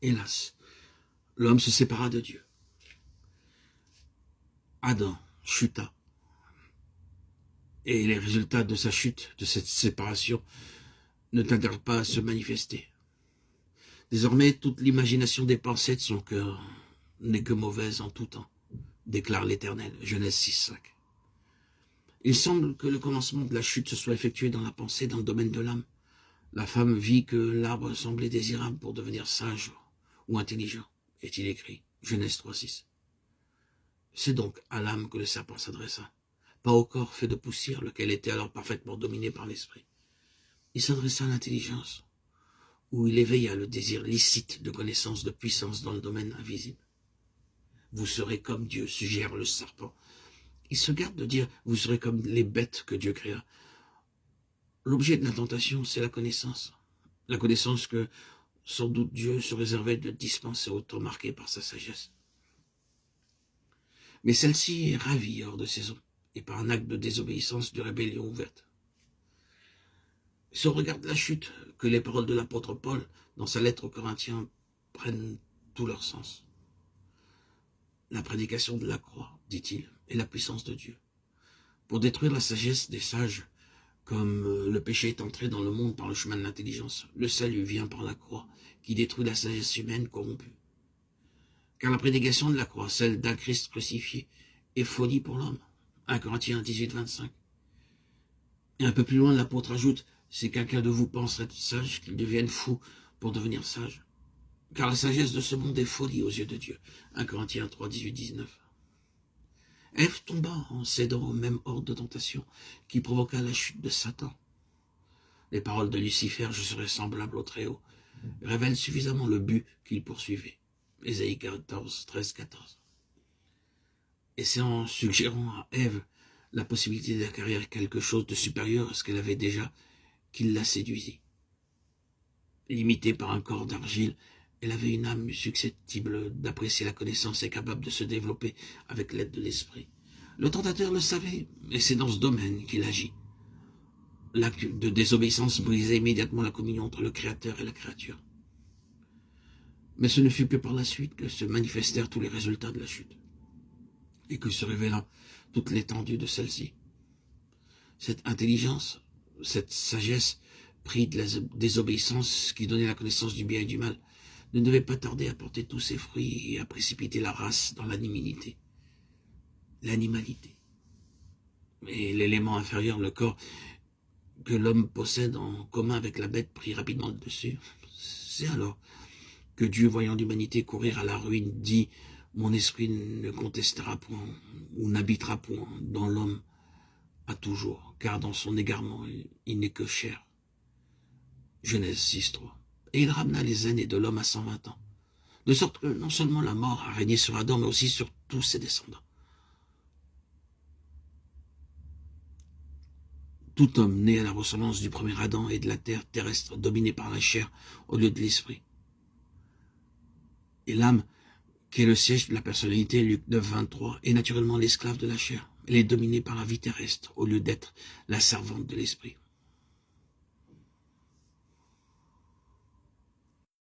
Hélas, l'homme se sépara de Dieu. Adam chuta. Et les résultats de sa chute, de cette séparation, ne tardèrent pas à se manifester. Désormais, toute l'imagination des pensées de son cœur n'est que mauvaise en tout temps, déclare l'Éternel, Genèse 6:5. Il semble que le commencement de la chute se soit effectué dans la pensée, dans le domaine de l'âme. La femme vit que l'arbre semblait désirable pour devenir sage ou intelligent, est-il écrit, Genèse 3:6. C'est donc à l'âme que le serpent s'adressa, pas au corps fait de poussière, lequel était alors parfaitement dominé par l'esprit. Il s'adressa à l'intelligence, où il éveilla le désir licite de connaissance, de puissance dans le domaine invisible. Vous serez comme Dieu, suggère le serpent. Il se garde de dire, vous serez comme les bêtes que Dieu créa. L'objet de la tentation, c'est la connaissance. La connaissance que, sans doute, Dieu se réservait de dispenser au temps marqué par sa sagesse. Mais celle-ci est ravie hors de saison, et par un acte de désobéissance, de rébellion ouverte. Si on regarde la chute, que les paroles de l'apôtre Paul, dans sa lettre aux Corinthiens, prennent tout leur sens. La prédication de la croix, dit-il, est la puissance de Dieu. Pour détruire la sagesse des sages, comme le péché est entré dans le monde par le chemin de l'intelligence, le salut vient par la croix, qui détruit la sagesse humaine corrompue. Car la prédication de la croix, celle d'un Christ crucifié, est folie pour l'homme. 1 Corinthiens 18:25. Et un peu plus loin, l'apôtre ajoute, si quelqu'un de vous penserait être sage, qu'il devienne fou pour devenir sage. Car la sagesse de ce monde est folie aux yeux de Dieu. 1 Corinthiens 3, 18, 19. Ève tomba en cédant au même ordre de tentation qui provoqua la chute de Satan. Les paroles de Lucifer, je serai semblable au Très-Haut, révèlent suffisamment le but qu'il poursuivait. Ésaïe 14, 13, 14. Et c'est en suggérant à Ève la possibilité d'acquérir quelque chose de supérieur à ce qu'elle avait déjà qu'il la séduisit. Limitée par un corps d'argile, elle avait une âme susceptible d'apprécier la connaissance et capable de se développer avec l'aide de l'esprit. Le tentateur le savait, et c'est dans ce domaine qu'il agit. L'acte de désobéissance brisait immédiatement la communion entre le Créateur et la créature. Mais ce ne fut que par la suite que se manifestèrent tous les résultats de la chute, et que se révéla toute l'étendue de celle-ci. Cette intelligence, cette sagesse, pris de la désobéissance qui donnait la connaissance du bien et du mal, ne devait pas tarder à porter tous ses fruits et à précipiter la race dans l'animalité. L'animalité. Et l'élément inférieur, le corps, que l'homme possède en commun avec la bête, prit rapidement le dessus. C'est alors que Dieu, voyant l'humanité courir à la ruine, dit « Mon esprit ne contestera point ou n'habitera point dans l'homme à toujours, car dans son égarement, il n'est que chair. » Genèse 6:3. Et il ramena les aînés de l'homme à 120 ans, de sorte que non seulement la mort a régné sur Adam, mais aussi sur tous ses descendants. Tout homme né à la ressemblance du premier Adam et de la terre terrestre, dominé par la chair au lieu de l'esprit. Et l'âme, qui est le siège de la personnalité, Luc 9, 23, est naturellement l'esclave de la chair. Elle est dominée par la vie terrestre, au lieu d'être la servante de l'esprit.